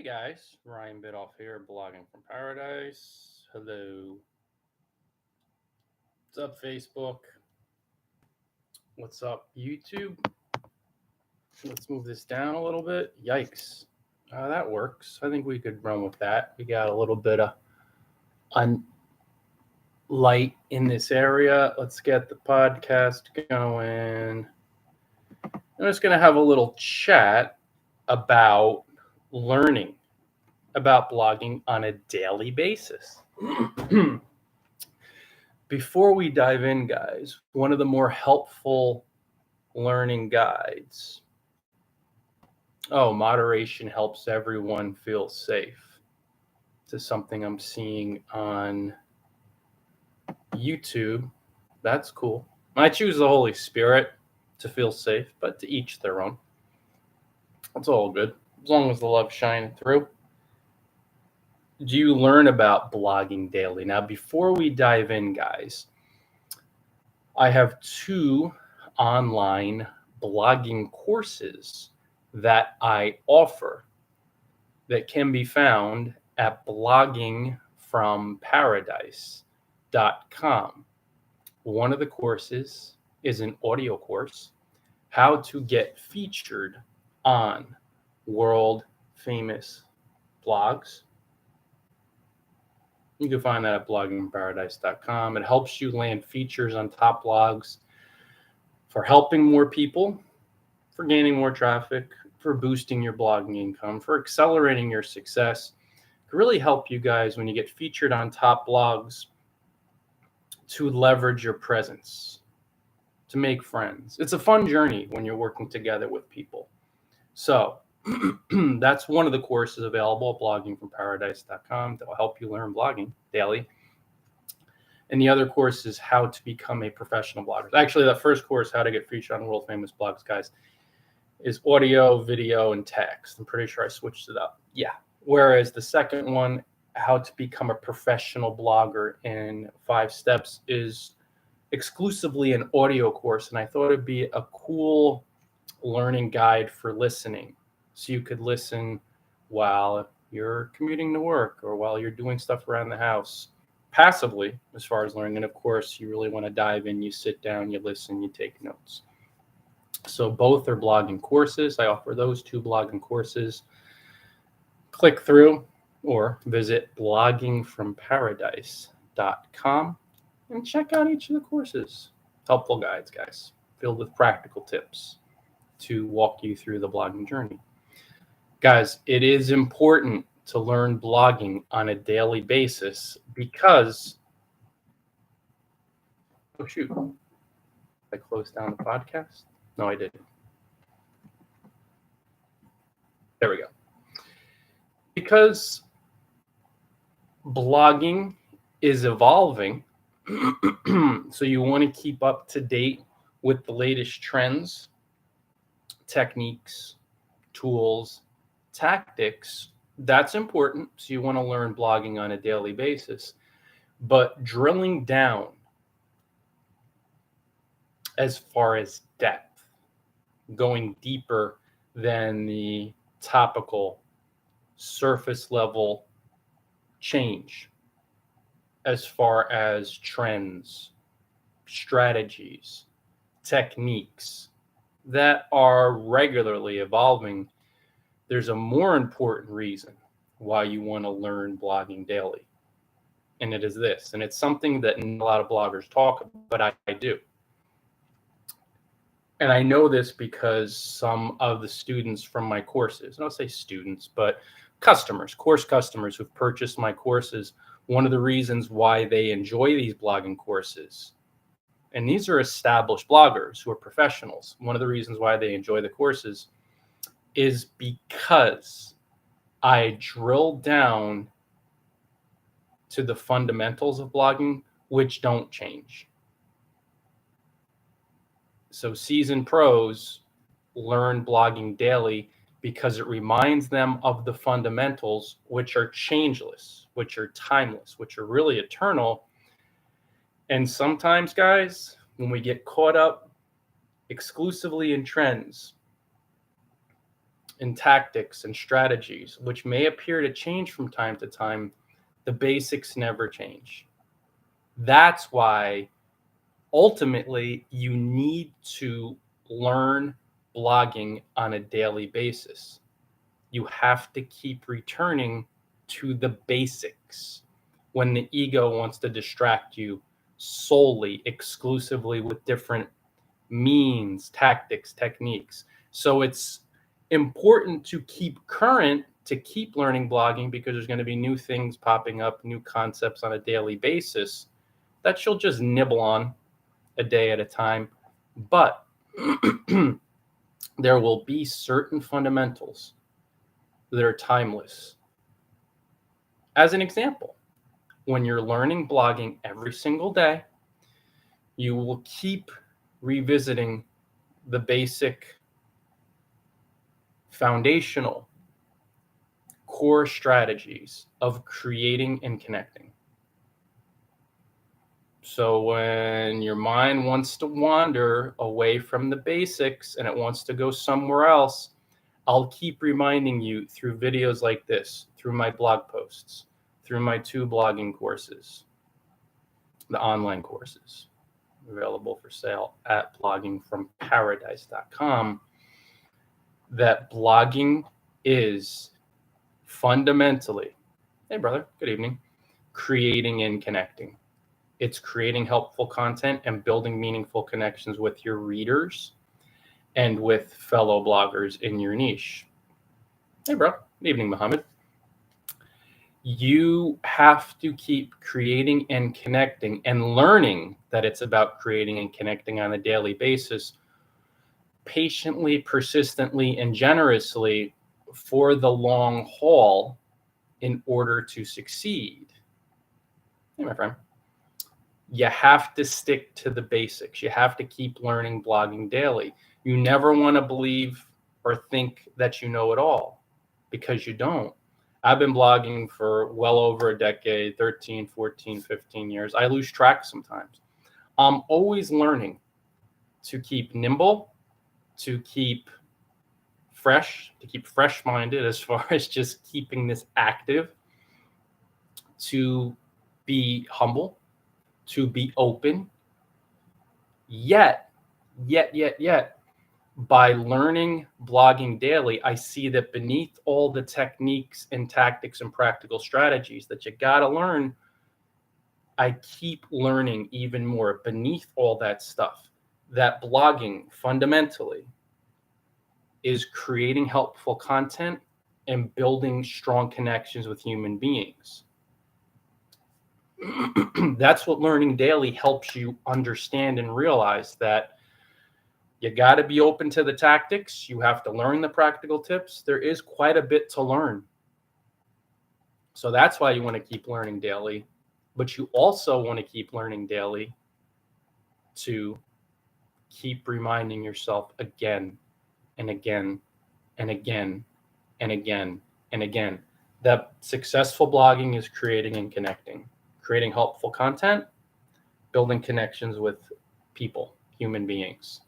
Hey guys, Ryan Bidoff here, blogging from paradise. Hello. What's up, Facebook? What's up, YouTube? Let's move this down a little bit. Yikes. That works. I think we could run with that. We got a little bit of light in this area. Let's get the podcast going. I'm just going to have a little chat about learning about blogging on a daily basis. Before we dive in, guys, one of the more helpful learning guides. Oh, moderation helps everyone feel safe. This is something I'm seeing on YouTube. That's cool. I choose the Holy Spirit to feel safe, but to each their own. It's all good, as long as the love's shining through. Do you learn about blogging daily? Now, before we dive in, guys, I have two online blogging courses that I offer that can be found at bloggingfromparadise.com. One of the courses is an audio course, how to get featured on world famous blogs. You can find that at bloggingparadise.com. It helps you land features on top blogs for helping more people, for gaining more traffic, for boosting your blogging income, for accelerating your success. It can really help you guys when you get featured on top blogs to leverage your presence, to make friends. It's a fun journey when you're working together with people. So that's one of the courses available at bloggingfromparadise.com that will help you learn blogging daily. And the other course is how to become a professional blogger. Actually, that first course, how to get featured on world famous blogs, guys, is audio, video, and text. I'm pretty sure I switched it up. Yeah. Whereas the second one, how to become a professional blogger in 5 steps, is exclusively an audio course. And I thought it'd be a cool learning guide for listening. So you could listen while you're commuting to work or while you're doing stuff around the house passively, as far as learning. And of course, you really want to dive in. You sit down, you listen, you take notes. So both are blogging courses. I offer those 2 blogging courses. Click through or visit bloggingfromparadise.com and check out each of the courses. Helpful guides, guys, filled with practical tips to walk you through the blogging journey. Guys, it is important to learn blogging on a daily basis because, oh shoot, I closed down the podcast? No, I didn't. There we go. Because blogging is evolving, so you want to keep up to date with the latest trends, techniques, tools, tactics. That's important. So you want to learn blogging on a daily basis. But drilling down as far as depth, going deeper than the topical surface level change as far as trends, strategies, techniques that are regularly evolving, there's a more important reason why you want to learn blogging daily. And it is this, and it's something that a lot of bloggers talk about, but I do. And I know this because some of the students from my courses, and I'll say students, but customers, course customers who've purchased my courses, one of the reasons why they enjoy these blogging courses, and these are established bloggers who are professionals, one of the reasons why they enjoy the courses is because I drill down to the fundamentals of blogging, which don't change. So seasoned pros learn blogging daily because it reminds them of the fundamentals, which are changeless, which are timeless, which are really eternal. And sometimes, guys, when we get caught up exclusively in trends and tactics and strategies, which may appear to change from time to time, the basics never change. That's why ultimately you need to learn blogging on a daily basis. You have to keep returning to the basics when the ego wants to distract you solely, exclusively with different means, tactics, techniques. So it's important to keep current, to keep learning blogging, because there's going to be new things popping up, new concepts on a daily basis that you'll just nibble on a day at a time. But there will be certain fundamentals that are timeless. As an example, when you're learning blogging every single day, you will keep revisiting the basic foundational core strategies of creating and connecting. So when your mind wants to wander away from the basics and it wants to go somewhere else, I'll keep reminding you through videos like this, through my blog posts, through my 2 blogging courses, the online courses available for sale at bloggingfromparadise.com, that blogging is fundamentally, hey brother, good evening, creating and connecting. It's creating helpful content and building meaningful connections with your readers and with fellow bloggers in your niche. Hey bro, good evening, Mohammed. You have to keep creating and connecting and learning that it's about creating and connecting on a daily basis, patiently, persistently, and generously for the long haul in order to succeed. Hey, my friend. You have to stick to the basics. You have to keep learning blogging daily. You never want to believe or think that you know it all, because you don't. I've been blogging for well over a decade, 13, 14, 15 years. I lose track sometimes. I'm always learning to keep nimble, to keep fresh-minded as far as just keeping this active, to be humble, to be open, yet, by learning blogging daily, I see that beneath all the techniques and tactics and practical strategies that you got to learn, I keep learning even more beneath all that stuff. That blogging fundamentally is creating helpful content and building strong connections with human beings. That's what learning daily helps you understand and realize, that you got to be open to the tactics. You have to learn the practical tips. There is quite a bit to learn. So that's why you want to keep learning daily. But you also want to keep learning daily to keep reminding yourself again and again and again and again and again that successful blogging is creating and connecting, creating helpful content, building connections with people, human beings.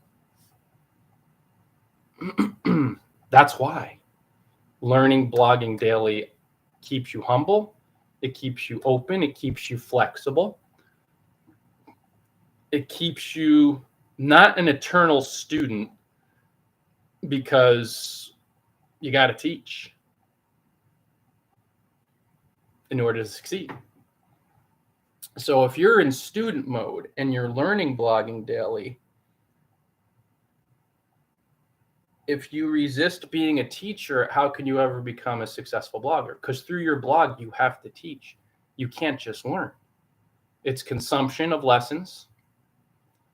That's why learning blogging daily keeps you humble, it keeps you open, it keeps you flexible, it keeps you not an eternal student, because you got to teach in order to succeed. So if you're in student mode and you're learning blogging daily, if you resist being a teacher, how can you ever become a successful blogger? Because through your blog, you have to teach. You can't just learn. It's consumption of lessons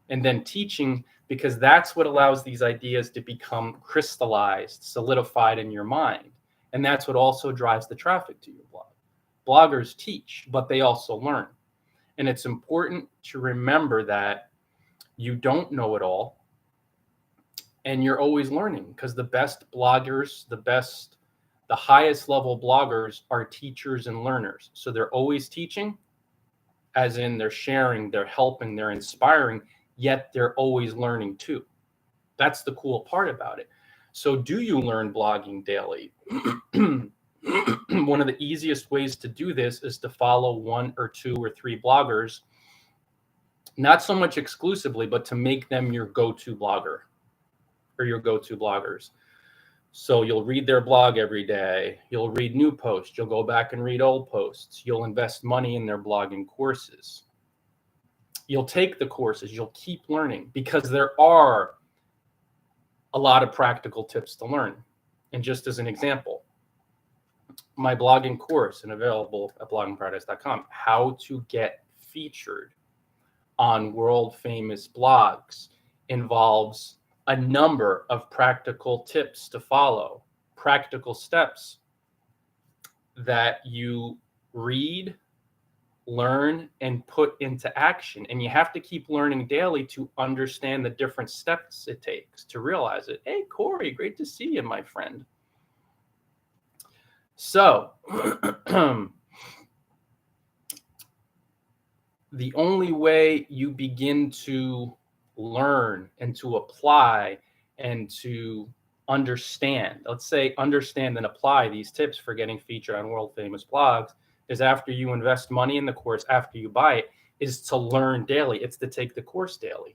and then teaching, because that's what allows these ideas to become crystallized, solidified in your mind. And that's what also drives the traffic to your blog. Bloggers teach, but they also learn. And it's important to remember that you don't know it all. And you're always learning, because the best bloggers, the highest level bloggers are teachers and learners. So they're always teaching, as in they're sharing, they're helping, they're inspiring, yet they're always learning too. That's the cool part about it. So do you learn blogging daily? One of the easiest ways to do this is to follow 1 or 2 or 3 bloggers, not so much exclusively, but to make them your go-to blogger or your go-to bloggers. So you'll read their blog every day. You'll read new posts. You'll go back and read old posts. You'll invest money in their blogging courses. You'll take the courses. You'll keep learning because there are a lot of practical tips to learn. And just as an example, my blogging course and available at bloggingparadise.com, how to get featured on world famous blogs, involves a number of practical tips to follow, practical steps that you read, learn, and put into action. And you have to keep learning daily to understand the different steps it takes to realize it. Hey, Corey, great to see you, my friend. So the only way you begin to learn and to apply and to understand, let's say understand and apply these tips for getting featured on world famous blogs, is after you invest money in the course, after you buy it, is to learn daily. It's to take the course daily.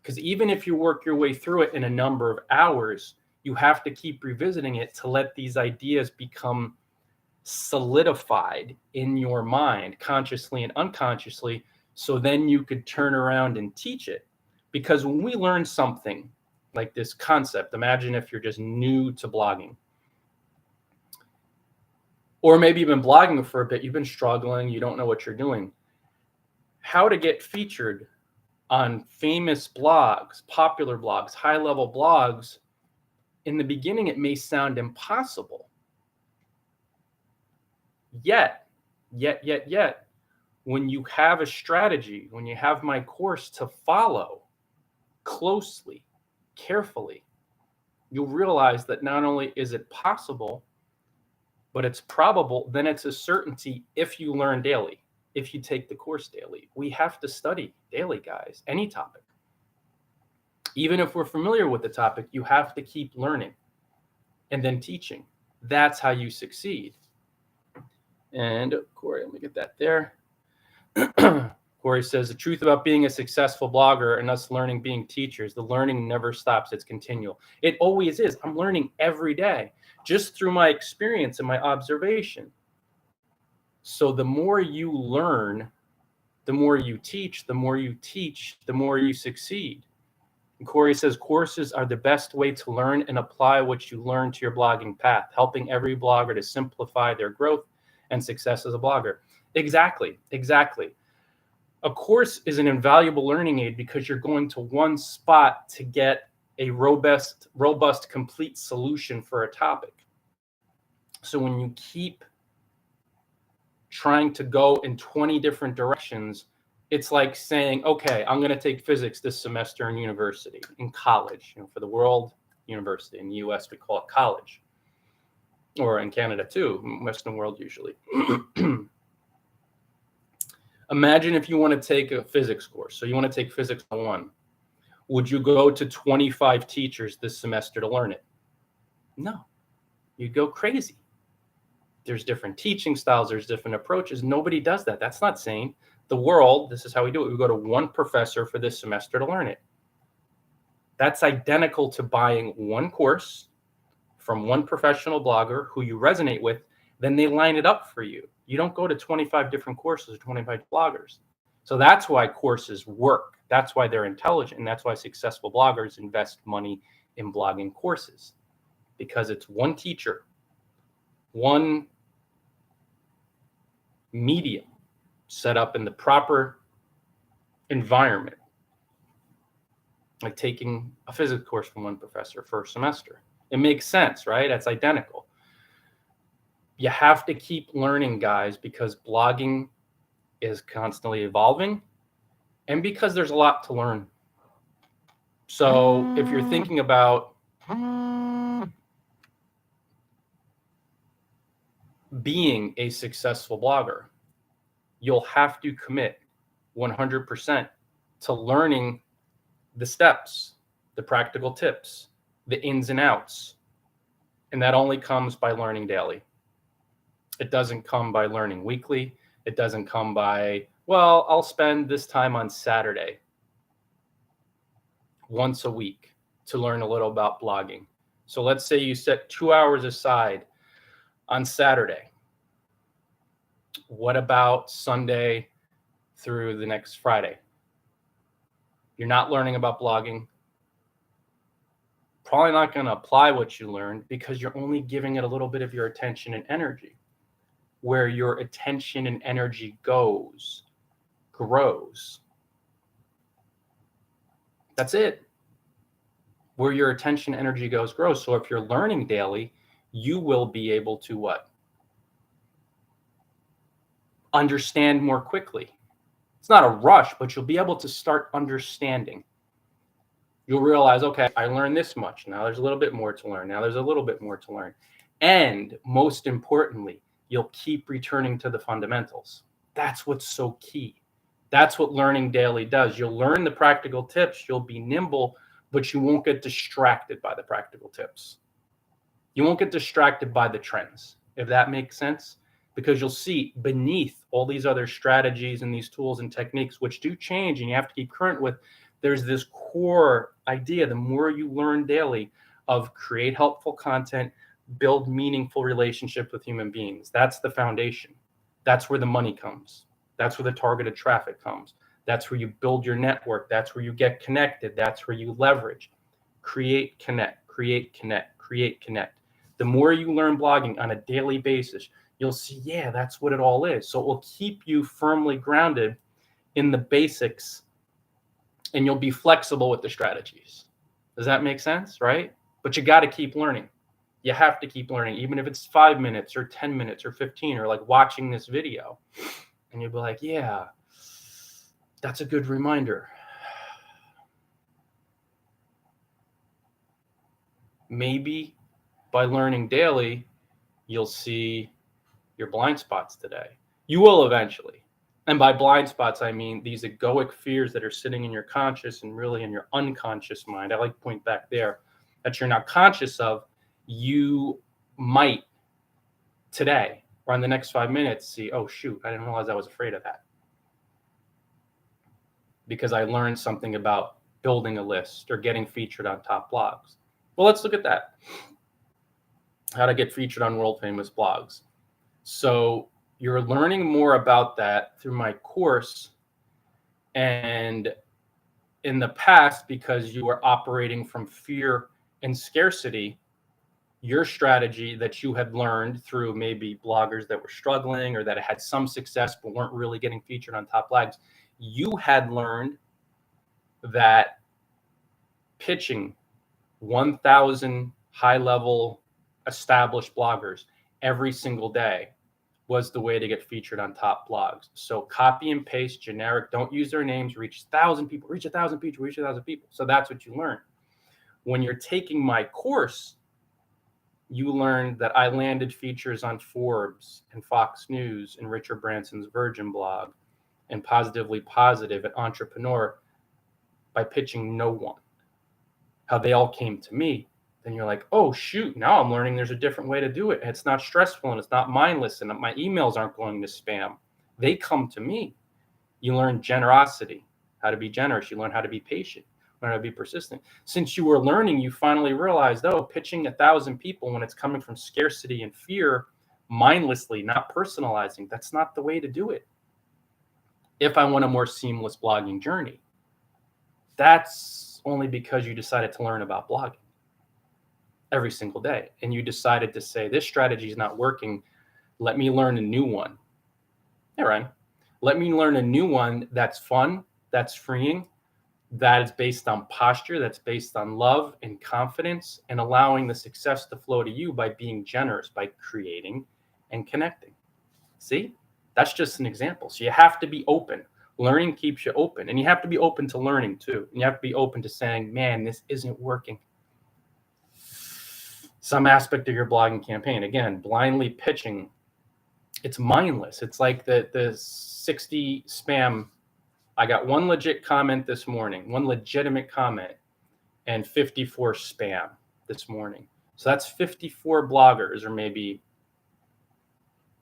Because even if you work your way through it in a number of hours, you have to keep revisiting it to let these ideas become solidified in your mind, consciously and unconsciously, so then you could turn around and teach it. Because when we learn something like this concept, imagine if you're just new to blogging, or maybe you've been blogging for a bit, you've been struggling, you don't know what you're doing. How to get featured on famous blogs, popular blogs, high-level blogs, in the beginning, it may sound impossible. Yet, when you have a strategy, when you have my course to follow closely, carefully, you'll realize that not only is it possible, but it's probable, then it's a certainty if you learn daily, if you take the course daily. We have to study daily, guys, any topic. Even if we're familiar with the topic, you have to keep learning and then teaching. That's how you succeed. And Corey, let me get that there. Corey says, the truth about being a successful blogger and us learning being teachers, the learning never stops. It's continual. It always is. I'm learning every day just through my experience and my observation. So the more you learn, the more you teach, the more you teach, the more you succeed. And Corey says, courses are the best way to learn and apply what you learn to your blogging path, helping every blogger to simplify their growth and success as a blogger. Exactly. A course is an invaluable learning aid because you're going to one spot to get a robust, complete solution for a topic. So when you keep trying to go in 20 different directions, it's like saying, okay, I'm going to take physics this semester in university, in college. For the world, university. In the US, we call it college. Or in Canada too, Western world usually. Imagine if you want to take a physics course. So you want to take physics 101. Would you go to 25 teachers this semester to learn it? No, you'd go crazy. There's different teaching styles. There's different approaches. Nobody does that. That's not sane. The world, this is how we do it. We go to one professor for this semester to learn it. That's identical to buying one course from one professional blogger who you resonate with, then they line it up for you. You don't go to 25 different courses or 25 bloggers. So that's why courses work. That's why they're intelligent. And that's why successful bloggers invest money in blogging courses, because it's one teacher, one medium set up in the proper environment, like taking a physics course from one professor for a semester. It makes sense, right? That's identical. You have to keep learning, guys, because blogging is constantly evolving and because there's a lot to learn. So if you're thinking about being a successful blogger, you'll have to commit 100% to learning the steps, the practical tips, the ins and outs. And that only comes by learning daily. It doesn't come by learning weekly. It doesn't come by, well, I'll spend this time on Saturday once a week to learn a little about blogging. So let's say you set 2 hours aside on Saturday. What about Sunday through the next Friday? You're not learning about blogging. Probably not going to apply what you learned because you're only giving it a little bit of your attention and energy. Where your attention and energy goes, grows. That's it. Where your attention, energy goes, grows. So if you're learning daily, you will be able to what? Understand more quickly. It's not a rush, but you'll be able to start understanding. You'll realize, okay, I learned this much. Now there's a little bit more to learn. Now there's a little bit more to learn. And most importantly, you'll keep returning to the fundamentals. That's what's so key. That's what learning daily does. You'll learn the practical tips. You'll be nimble, but you won't get distracted by the practical tips. You won't get distracted by the trends, if that makes sense, because you'll see beneath all these other strategies and these tools and techniques, which do change and you have to keep current with, there's this core idea, the more you learn daily, of create helpful content, build meaningful relationships with human beings. That's the foundation. That's where the money comes. That's where the targeted traffic comes. That's where you build your network. That's where you get connected. That's where you leverage. Create, connect, create, connect, create, connect. The more you learn blogging on a daily basis, you'll see, yeah, that's what it all is. So it will keep you firmly grounded in the basics and you'll be flexible with the strategies. Does that make sense? Right? But you got to keep learning. You have to keep learning, even if it's 5 minutes or 10 minutes or 15, or like watching this video. And you'll be like, yeah, that's a good reminder. Maybe by learning daily, you'll see your blind spots today. You will eventually. And by blind spots, I mean these egoic fears that are sitting in your conscious and really in your unconscious mind. I like to point back there that you're not conscious of. You might today or in the next 5 minutes see, oh, shoot, I didn't realize I was afraid of that. Because I learned something about building a list or getting featured on top blogs. Well, let's look at that. How to get featured on world famous blogs. So you're learning more about that through my course. And in the past, because you were operating from fear and scarcity, your strategy that you had learned through maybe bloggers that were struggling or that had some success but weren't really getting featured on top blogs, you had learned that pitching 1,000 high-level established bloggers every single day was the way to get featured on top blogs. So copy and paste generic, don't use their names, reach 1,000 people, reach 1,000 people, reach 1,000 people. So that's what you learn. When you're taking my course, you learned that I landed features on Forbes and Fox News and Richard Branson's Virgin blog and Positively Positive and Entrepreneur by pitching no one. How they all came to me. Then you're like, oh, shoot, now I'm learning there's a different way to do it. It's not stressful and it's not mindless and my emails aren't going to spam. They come to me. You learn generosity, how to be generous. You learn how to be patient, learn how to be persistent. Since you were learning, you finally realized, oh, pitching 1,000 people when it's coming from scarcity and fear, mindlessly, not personalizing, that's not the way to do it. If I want a more seamless blogging journey, that's only because you decided to learn about blogging every single day. And you decided to say, this strategy is not working. Let me learn a new one. Hey, Ryan, let me learn a new one that's fun, that's freeing, that is based on posture, that's based on love and confidence, and allowing the success to flow to you by being generous, by creating and connecting. See, that's just an example. So you have to be open. Learning keeps you open, and you have to be open to learning too. And you have to be open to saying, man, this isn't working. Some aspect of your blogging campaign, again, blindly pitching, it's mindless. It's like the 60 spam. I got one legit comment this morning, one legitimate comment, and 54 spam. this morning. So that's 54 bloggers, or maybe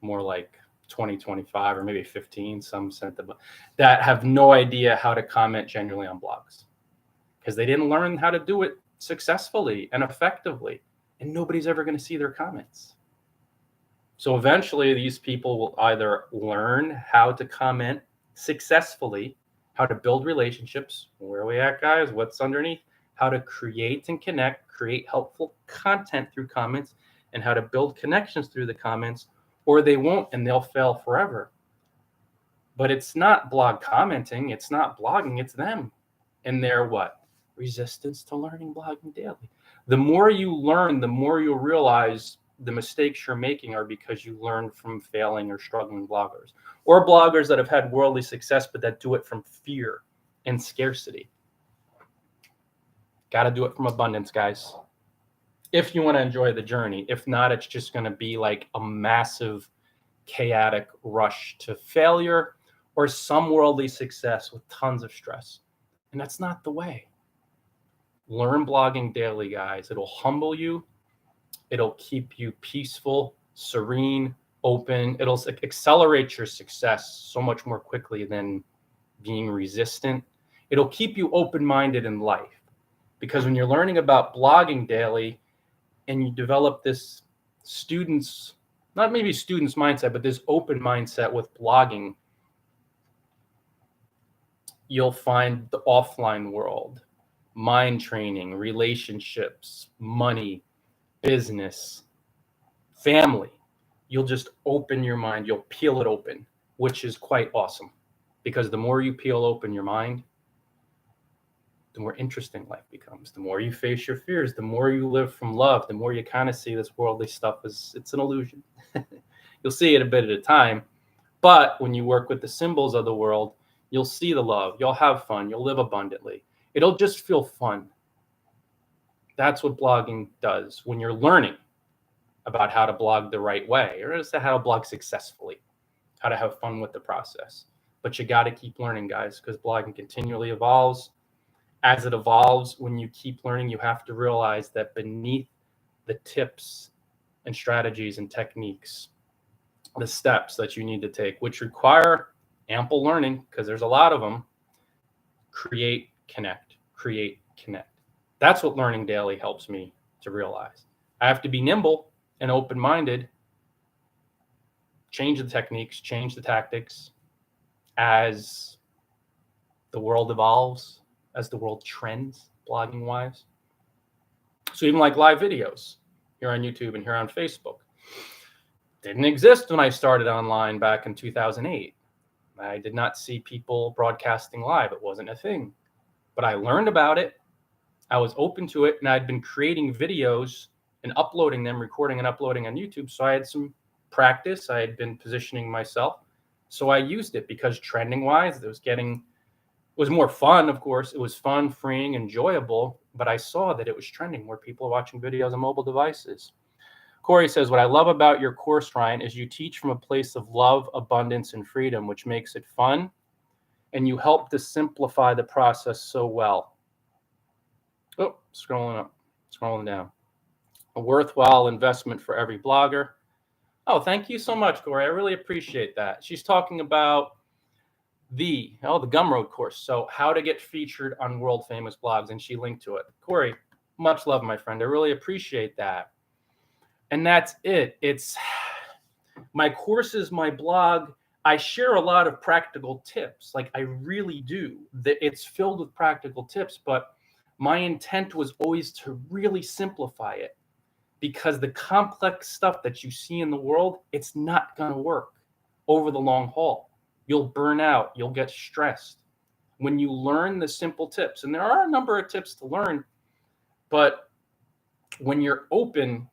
more like 20, 25, or maybe 15, some sent them, that have no idea how to comment genuinely on blogs because they didn't learn how to do it successfully and effectively. And nobody's ever going to see their comments. So eventually these people will either learn how to comment successfully, how to build relationships, where are we at, guys, what's underneath, how to create and connect, create helpful content through comments, and how to build connections through the comments, or they won't and they'll fail forever. But it's not blog commenting, it's not blogging, it's them. And they're what? Resistance to learning blogging daily. The more you learn, the more you'll realize the mistakes you're making are because you learned from failing or struggling bloggers, or bloggers that have had worldly success, but that do it from fear and scarcity. Got to do it from abundance, guys. If you want to enjoy the journey. If not, it's just going to be like a massive chaotic rush to failure or some worldly success with tons of stress. And that's not the way. Learn blogging daily, guys. It'll humble you. It'll keep you peaceful, serene, open. It'll accelerate your success so much more quickly than being resistant. It'll keep you open-minded in life, because when you're learning about blogging daily and you develop this not maybe student's mindset, but this open mindset with blogging, you'll find the offline world, mind training, relationships, money, business, family. You'll just open your mind. You'll peel it open, which is quite awesome, because the more you peel open your mind, the more interesting life becomes. The more you face your fears, the more you live from love, the more you kind of see this worldly stuff as it's an illusion. You'll see it a bit at a time, but when you work with the symbols of the world, you'll see the love, you'll have fun, you'll live abundantly. It'll just feel fun. That's what blogging does when you're learning about how to blog the right way, or just how to blog successfully, how to have fun with the process. But you got to keep learning, guys, because blogging continually evolves. As it evolves, when you keep learning, you have to realize that beneath the tips and strategies and techniques, the steps that you need to take, which require ample learning, because there's a lot of them, create, connect. That's what learning daily helps me to realize. I have to be nimble and open-minded, change the techniques, change the tactics as the world evolves, as the world trends, blogging-wise. So even like live videos here on YouTube and here on Facebook didn't exist when I started online back in 2008. I did not see people broadcasting live. It wasn't a thing. But I learned about it. I was open to it, and I'd been creating videos and uploading them, recording and uploading on YouTube. So I had some practice. I had been positioning myself. So I used it because trending-wise, it was more fun, of course. It was fun, freeing, enjoyable, but I saw that it was trending where people are watching videos on mobile devices. Corey says, what I love about your course, Ryan, is you teach from a place of love, abundance, and freedom, which makes it fun, and you help to simplify the process so well. Oh, scrolling down. A worthwhile investment for every blogger. Oh, thank you so much, Corey. I really appreciate that. She's talking about the Gumroad course. So how to get featured on world famous blogs, and she linked to it. Corey, much love, my friend. I really appreciate that. And that's it. It's my courses, my blog. I share a lot of practical tips. Like I really do. It's filled with practical tips, but my intent was always to really simplify it, because the complex stuff that you see in the world, it's not going to work over the long haul. You'll burn out. You'll get stressed. When you learn the simple tips, and there are a number of tips to learn, but when you're open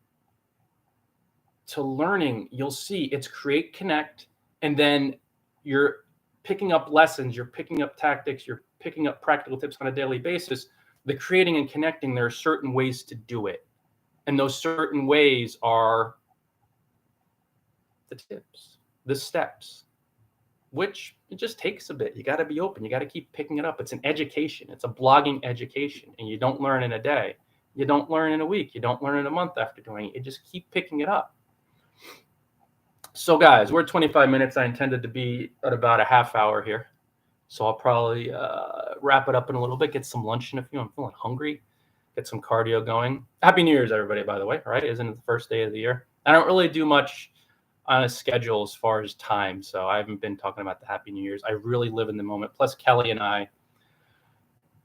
to learning, you'll see it's create, connect, and then you're picking up lessons, you're picking up tactics, you're picking up practical tips on a daily basis. The creating and connecting, there are certain ways to do it. And those certain ways are the tips, the steps, which it just takes a bit. You got to be open. You got to keep picking it up. It's an education. It's a blogging education, and you don't learn in a day. You don't learn in a week. You don't learn in a month after doing it. You just keep picking it up. So guys, we're 25 minutes. I intended to be at about a half hour here. So I'll probably wrap it up in a little bit, get some lunch in a few. I'm feeling hungry, get some cardio going. Happy New Year's, everybody, by the way, right? Isn't it the first day of the year? I don't really do much on a schedule as far as time. So I haven't been talking about the Happy New Year's. I really live in the moment. Plus Kelly and I,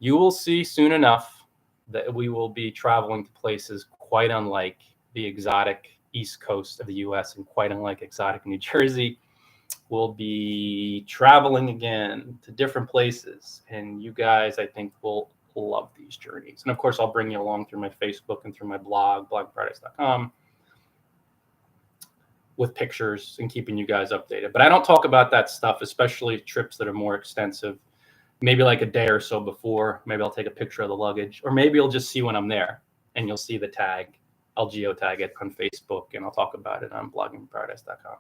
you will see soon enough that we will be traveling to places quite unlike the exotic East Coast of the US and quite unlike exotic New Jersey. We'll be traveling again to different places, and you guys, I think, will love these journeys. And of course, I'll bring you along through my Facebook and through my blog, bloggingparadise.com, with pictures and keeping you guys updated. But I don't talk about that stuff, especially trips that are more extensive. Maybe like a day or so before, maybe I'll take a picture of the luggage, or maybe you'll just see when I'm there and you'll see the tag. I'll geotag it on Facebook and I'll talk about it on bloggingparadise.com.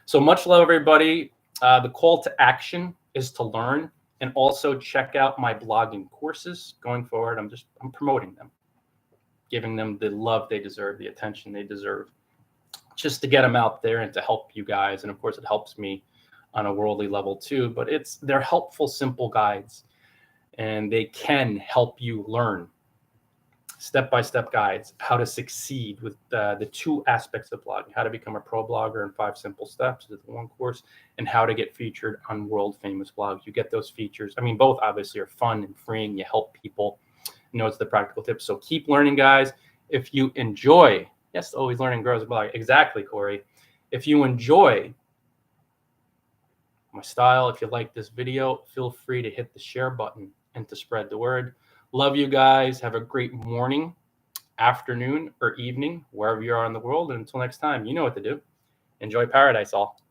So much love, everybody. The call to action is to learn and also check out my blogging courses going forward. I'm promoting them, giving them the love they deserve, the attention they deserve, just to get them out there and to help you guys. And of course, it helps me on a worldly level too, but they're helpful, simple guides, and they can help you learn step-by-step guides how to succeed with the two aspects of blogging: how to become a pro blogger in 5 simple steps is the one course, and how to get featured on world famous blogs. You get those features. I mean, both obviously are fun and freeing. You help people. It's the practical tips. So keep learning, guys. If you enjoy, yes, always learning grows a blog. Exactly, Corey. If you enjoy my style, if you like this video, feel free to hit the share button and to spread the word. Love you guys. Have a great morning, afternoon, or evening, wherever you are in the world. And until next time, you know what to do. Enjoy paradise, all.